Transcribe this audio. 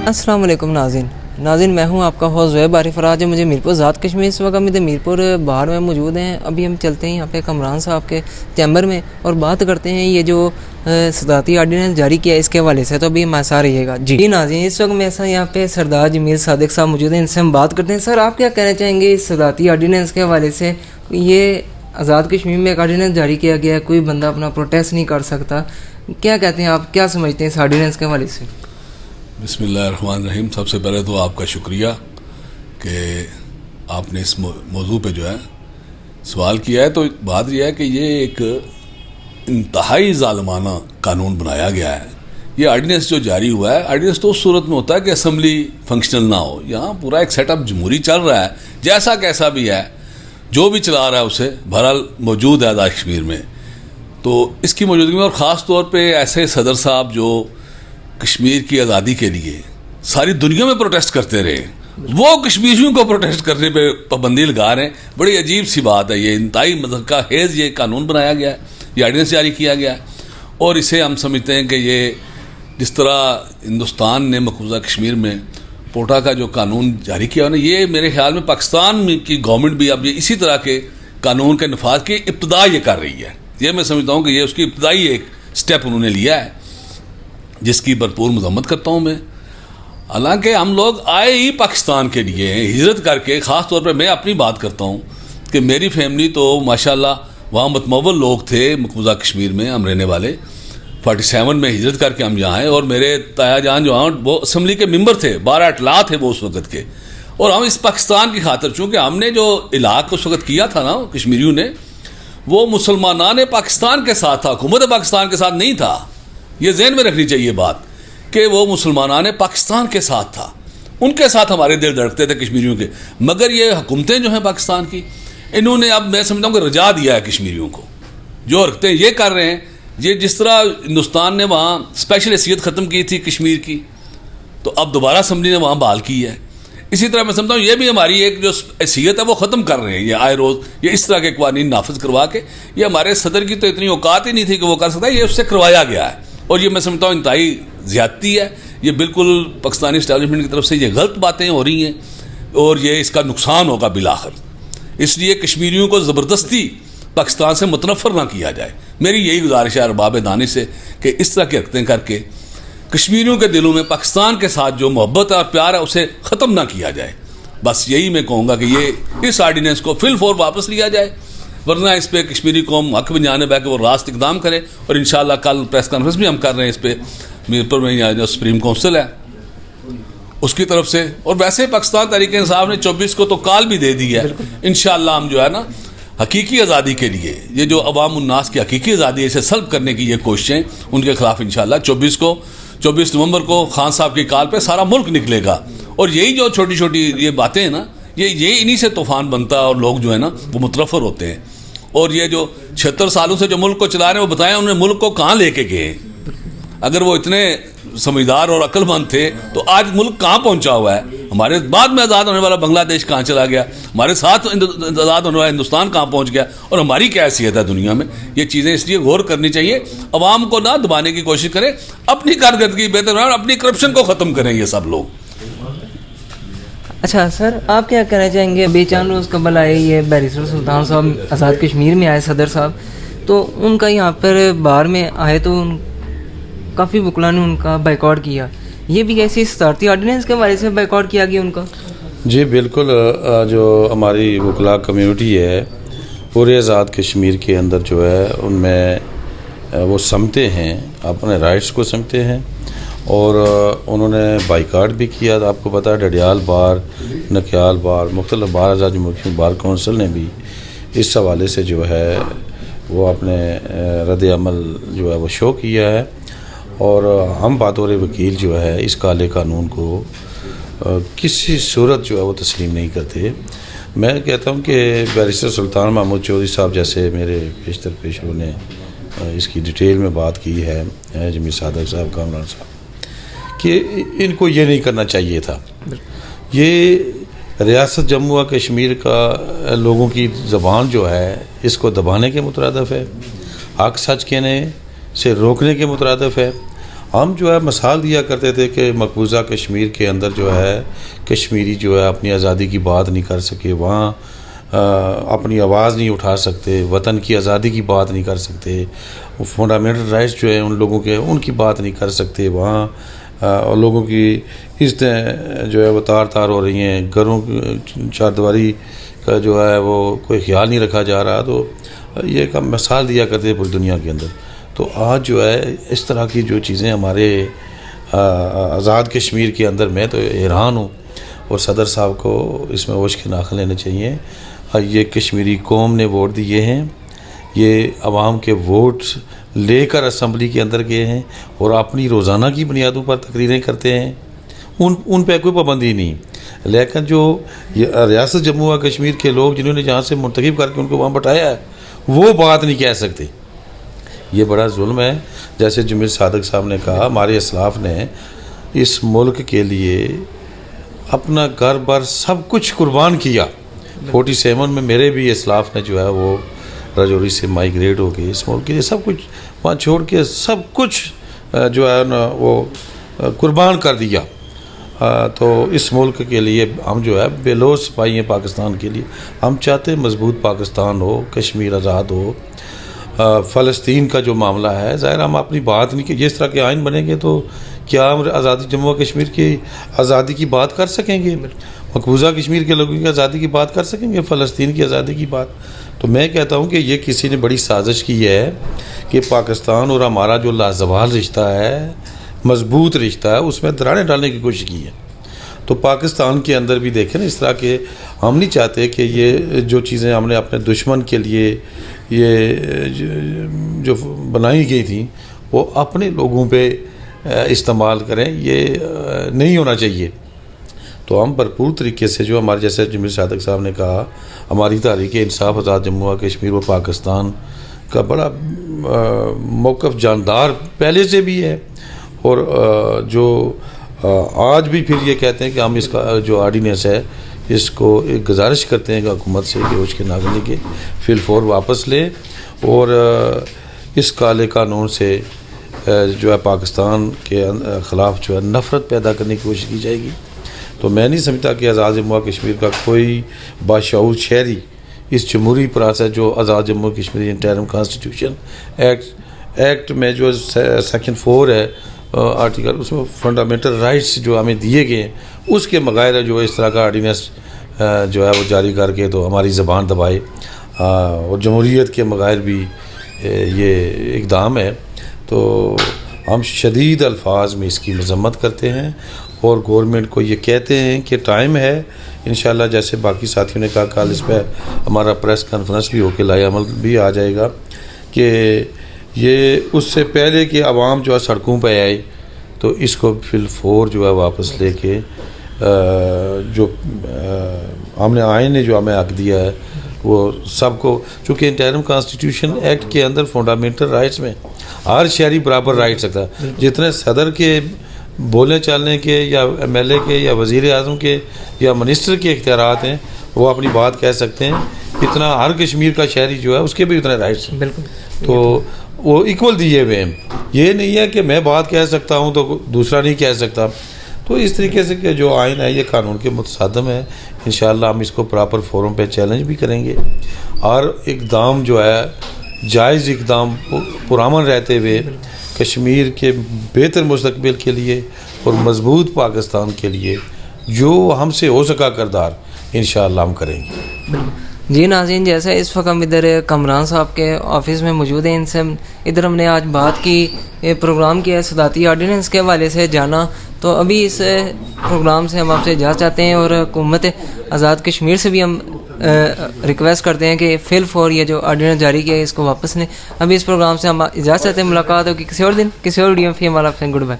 अस्सलाम वालेकुम नाज़रीन, मैं हूं आपका होस्ट ज़ुहैब आरिफ। आज मुझे मीरपुर ज़ात कश्मीर इस वक्त हम इधर मीरपुर बाहर में मौजूद हैं। अभी हम चलते हैं यहाँ पे कमरान साहब के चैम्बर में और बात करते हैं ये जो सदाती आर्डीनेंस जारी किया है इसके हवाले से। तो अभी हमारे साथ रहिएगा जी नाज़रीन। इस वक्त मेरे साथ यहाँ पे सरदार जमील सादिक साहब मौजूद हैं, इनसे हम बात करते हैं। सर, आप क्या कहना चाहेंगे इस सदाती आर्डीनेंस के हवाले से? ये आज़ाद कश्मीर में एक आर्डीनेंस जारी किया गया है, कोई बंदा अपना प्रोटेस्ट नहीं कर सकता, क्या कहते हैं आप, क्या समझते हैं इस आर्डीनेंस के हवाले से? बिस्मिल्लाहिर्रहमानिर्रहीम। सबसे पहले तो आपका शुक्रिया कि आपने इस मौजू पे जो है सवाल किया है। तो बात यह है कि ये एक इंतहाई ज़ालिमाना कानून बनाया गया है। ये आर्डीनेंस जो जारी हुआ है, आर्डीनेंस तो उस सूरत में होता है कि असम्बली फंक्शनल ना हो। यहाँ पूरा एक सेटअप जमहूरी चल रहा है, जैसा कैसा भी है, जो भी चला रहा है उसे बहरहाल मौजूद है आज़ाद कश्मीर में। तो इसकी मौजूदगी में और ख़ास तौर पर ऐसे सदर साहब जो कश्मीर की आज़ादी के लिए सारी दुनिया में प्रोटेस्ट करते रहे, वो कश्मीरियों को प्रोटेस्ट करने पे पाबंदी लगा रहे हैं। बड़ी अजीब सी बात है। ये इंतहाई मज़हब का हेज़ ये कानून बनाया गया है, ये आर्डीनेंस जारी किया गया है और इसे हम समझते हैं कि ये जिस तरह हिंदुस्तान ने मकबूजा कश्मीर में पोटा का जो कानून जारी किया है, ये मेरे ख्याल में पाकिस्तान की गवर्नमेंट भी अब ये इसी तरह के कानून के नफाज की इब्तदा ये कर रही है। ये मैं समझता हूँ कि ये उसकी इब्तदाई एक स्टेप उन्होंने लिया है, जिसकी भरपूर मजम्मत करता हूँ मैं। हालांकि हम लोग आए ही पाकिस्तान के लिए हैं, हिजरत करके। ख़ास तौर पर मैं अपनी बात करता हूँ कि मेरी फैमिली तो माशाल्लाह वहाँ मतमवल लोग थे मकबूजा कश्मीर में, हम रहने वाले 47 में हिजरत करके हम यहाँ आए। और मेरे ताया जान जो हैं वो असम्बली के मेंबर थे, 12 अटला थे वो उस वक़्त के। और हम इस पाकिस्तान की खातिर, चूँकि हमने जो इलाक़ उस वक़्त किया था ना कश्मीरियों ने, वो मुसलमानान पाकिस्तान के साथ था, हुकूमत पाकिस्तान के साथ नहीं था। ये जहन में रखनी चाहिए बात कि वो मुसलमानान पाकिस्तान के साथ था, उनके साथ हमारे दिल धड़कते थे कश्मीरियों के। मगर ये हुकूमतें जो हैं पाकिस्तान की, इन्होंने अब मैं समझता हूँ कि रजा दिया है कश्मीरियों को। जो हरकतें ये कर रहे हैं, ये जिस तरह हिंदुस्तान ने वहाँ स्पेशल हैसियत ख़त्म की थी कश्मीर की, तो अब दोबारा असम्बली ने वहाँ बहाल की है। इसी तरह मैं समझता हूँ ये भी हमारी एक जो हैसियत है वो ख़त्म कर रहे हैं ये आए रोज़। ये इस तरह के कवानीन नाफिज करवा के, ये हमारे सदर की तो इतनी औकात ही नहीं थी कि वो कर सकता है, ये उससे करवाया गया है। और ये मैं समझता हूँ इंतहाई ज़्यादती है। ये बिल्कुल पाकिस्तानी इस्टेब्लिशमेंट की तरफ से ये गलत बातें हो रही हैं और ये इसका नुकसान होगा बिलाखिर। इसलिए कश्मीरियों को ज़बरदस्ती पाकिस्तान से मुतनफ़र ना किया जाए। मेरी यही गुजारिश है अरबाब दानिश से कि इस तरह की हरकतें करके कश्मीरियों के दिलों में पाकिस्तान के साथ जो मोहब्बत और प्यार है उसे ख़त्म ना किया जाए। बस यही मैं कहूँगा कि ये इस आर्डीनेंस को फिल फोर वापस लिया जाए, वरना इस पर कश्मीरी कौम हक में जाने बैठ के वो रास्त इकदाम करे। और इंशाल्लाह कल प्रेस कॉन्फ्रेंस भी हम कर रहे हैं इस पर, मीरपुर में जो सुप्रीम काउंसिल है उसकी तरफ से। और वैसे पाकिस्तान तहरीक इंसाफ ने 24 को तो कॉल भी दे दी है। इंशाल्लाह हम जो है ना हकीकी आज़ादी के लिए, ये जो अवाम उन्नास की हकीकी आज़ादी है, इसे सल्ब करने की ये कोशिशें, उनके खिलाफ इंशाल्लाह 24 नवंबर को खान साहब की कॉल पे सारा मुल्क निकलेगा। और यही जो छोटी छोटी ये बातें हैं ना, ये इन्हीं से तूफान बनता है और लोग जो है ना वो मुतरफ़र होते हैं। और ये जो 76 सालों से जो मुल्क को चला रहे हैं, वो बताएं उन्होंने मुल्क को कहाँ लेके गए। अगर वो इतने समझदार और अक्लमंद थे तो आज मुल्क कहाँ पहुँचा हुआ है। हमारे बाद में आज़ाद होने वाला बांग्लादेश कहाँ चला गया, हमारे साथ आज़ाद होने वाला हिंदुस्तान कहाँ पहुँच गया, और हमारी क्या हैसियत है दुनिया में। ये चीज़ें इसलिए गौर करनी चाहिए। अवाम को ना दबाने की कोशिश करें, अपनी कारकर्दगी बेहतर बनाएं, अपनी करप्शन को ख़त्म करें ये सब लोग। अच्छा सर, आप क्या कहना चाहेंगे? बेचान रोज़ कबल आए ये बैरिस्टर सुल्तान साहब आज़ाद कश्मीर में आए सदर साहब, तो उनका यहाँ पर बाहर में आए तो काफ़ी वकला ने उनका बाइकआउट किया। ये भी कैसी सदारती आर्डीनेंस के हवाले से बाइकआउट किया गया उनका? जी बिल्कुल। जो हमारी वकला कम्यूनिटी है पूरे आज़ाद कश्मीर के अंदर जो है, उनमें वो समझते हैं, अपने राइट्स को समझते हैं और उन्होंने बाइकाट भी किया। आपको पता है डडियाल बार, नक्याल बार, मुख्तलिफ बार आज़ाद जमहूरी बार कौंसिल ने भी इस हवाले से जो है वो अपने रद्द अमल जो है वो शो किया है। और हम बतौर वकील जो है इस काले कानून को किसी सूरत जो है वो तस्लीम नहीं करते। मैं कहता हूँ कि बैरिस्टर सुल्तान महमूद चौधरी साहब जैसे मेरे पेशतर पेशरों ने इसकी डिटेल में बात की है, जमील सादिक साहब, कामरान साहब, कि इनको ये नहीं करना चाहिए था। ये रियासत जम्मू और कश्मीर का लोगों की ज़बान जो है इसको दबाने के मुतरादिफ है, हक सच कहने से रोकने के मुतरादिफ है। हम जो है मिसाल दिया करते थे कि मकबूजा कश्मीर के अंदर जो है कश्मीरी जो है अपनी आज़ादी की बात नहीं कर सके, वहाँ अपनी आवाज़ नहीं उठा सकते, वतन की आज़ादी की बात नहीं कर सकते, फंडामेंटल राइट्स जो है उन लोगों के उनकी बात नहीं कर सकते, वहाँ लोगों की इज़्ज़तें जो है वो तार तार हो रही हैं, घरों की चारदीवारी का जो है वो कोई ख्याल नहीं रखा जा रहा। तो ये एक मिसाल दिया करते हैं पूरी दुनिया के अंदर। तो आज जो है इस तरह की जो चीज़ें हमारे आज़ाद कश्मीर के अंदर, मैं तो हैरान हूँ, और सदर साहब को इसमें होश के नाखुन लेने चाहिए। ये कश्मीरी कौम ने वोट दिए हैं, ये आवाम के वोट लेकर असम्बली के अंदर गए हैं और अपनी रोज़ाना की बुनियादों पर तकरीरें करते हैं, उन पर कोई पाबंदी नहीं। लेकिन जो रियासत जम्मू व कश्मीर के लोग जिन्होंने जहाँ से मुंतखब करके उनको वहाँ बैठाया है, वो बात नहीं कह सकते। ये बड़ा जुल्म है। जैसे जमीर सादक साहब ने कहा, हमारे असलाफ ने इस मुल्क के लिए अपना घर बार सब कुछ कुर्बान किया। 47 में मेरे भी असलाफ ने जो है वो राजौरी से माइग्रेट हो के इस मुल्क के लिए सब कुछ वहाँ छोड़ के सब कुछ जो है ना वो कुर्बान कर दिया। तो इस मुल्क के लिए हम जो है बेलोस सिपाही हैं पाकिस्तान के लिए। हम चाहते हैं मजबूत पाकिस्तान हो, कश्मीर आज़ाद हो। फ़लस्तीन का जो मामला है, ज़ाहिर हम अपनी बात नहीं कि जिस तरह के आइन बनेंगे तो क्या हम आज़ादी जम्मू कश्मीर की आज़ादी की बात कर सकेंगे, मकबूजा कश्मीर के लोगों की आज़ादी की बात कर सकेंगे, फ़लस्तीन की आज़ादी की बात। तो मैं कहता हूँ कि ये किसी ने बड़ी साजिश की है कि पाकिस्तान और हमारा जो लाजवाल रिश्ता है, मजबूत रिश्ता है, उसमें दरारें डालने की कोशिश की है। तो पाकिस्तान के अंदर भी देखें ना, इस तरह के हम नहीं चाहते कि ये जो चीज़ें हमने अपने दुश्मन के लिए ये जो बनाई गई थी वो अपने लोगों पे इस्तेमाल करें, ये नहीं होना चाहिए। तो हम भरपूर तरीके से जो हमारे जैसे जमीर सादक साहब ने कहा, हमारी तहरीक इंसाफ आज़ाद जम्मू व कश्मीर व पाकिस्तान का बड़ा मौक़िफ़ जानदार पहले से भी है, और जो आज भी फिर ये कहते हैं कि हम इसका जो आर्डीनेंस है इसको एक गुजारिश करते हैं कि हुकूमत से कि उसके नागरिक के फिलफौर वापस ले, और इस काले कानून से जो है पाकिस्तान के ख़िलाफ़ जो है नफ़रत पैदा करने की कोशिश की जाएगी। तो मैं नहीं समझता कि आज़ाद जम्मू व कश्मीर का कोई बाशऊर शहरी इस जमहूरी प्रोसेस जो Azad Jammu Kashmir interim constitution act में जो सेक्शन 4 है आर्टिकल, उसमें फंडामेंटल राइट्स जो हमें दिए गए हैं उसके बगैर जो इस तरह का आर्डीनेंस जो है वो जारी करके तो हमारी ज़बान दबाए, और जमहूरियत के बगैर भी ये इक़दाम है। तो हम शदीद अल्फाज में इसकी मज़म्मत करते हैं और गवर्नमेंट को ये कहते हैं कि टाइम है, इंशाल्लाह जैसे बाकी साथियों ने कहा, कल इस पर हमारा प्रेस कॉन्फ्रेंस भी होकर लाए अमल भी आ जाएगा कि ये उससे पहले कि आवाम जो है सड़कों पर आए तो इसको फिलफौर जो है वापस लेके जो हमने आइन ने जो हमें हक दिया है वो सबको, चूँकि इंटरिम कॉन्स्टिट्यूशन एक्ट के अंदर फंडामेंटल राइट्स में हर शहरी बराबर राइट सकता है। जितने सदर के बोलने चालने के या MLA के या वज़ीर आज़म के या मिनिस्टर के इख्तियारात हैं, वो अपनी बात कह सकते हैं, इतना हर कश्मीर का शहरी जो है उसके भी उतने राइट्स हैं। बिल्कुल। तो वो इक्वल दिए हुए हैं। ये नहीं है कि मैं बात कह सकता हूँ तो दूसरा नहीं कह सकता। तो इस तरीके से कि जो आइन है ये कानून के मुतसादम है। इंशाअल्लाह हम इसको प्रॉपर फोरम पे चैलेंज भी करेंगे और इक़दाम जो है जायज़ इक़दाम पुरअमन रहते हुए कश्मीर के बेहतर मुस्तक़बिल के लिए और मज़बूत पाकिस्तान के लिए जो हमसे हो सका करदार इंशाअल्लाह हम करेंगे। जी नाज़रीन, जैसा इस वक्त हम इधर कमरान साहब के ऑफिस में मौजूद हैं, इनसे इधर हमने आज बात की, प्रोग्राम किया सदाती आर्डीनेंस के हवाले से जाना। तो अभी इस प्रोग्राम से हम आपसे इजाज़त चाहते हैं और हुकूमत आज़ाद कश्मीर से भी हम रिक्वेस्ट करते हैं कि फिल फॉर ये जो आर्डीनेंस जारी किया है इसको वापस लें। अभी इस प्रोग्राम से हम इजाज़त चाहते हैं। मुलाकात होगी किसी और दिन किसी और वीडियो में। फिर हमारा गुड बाय।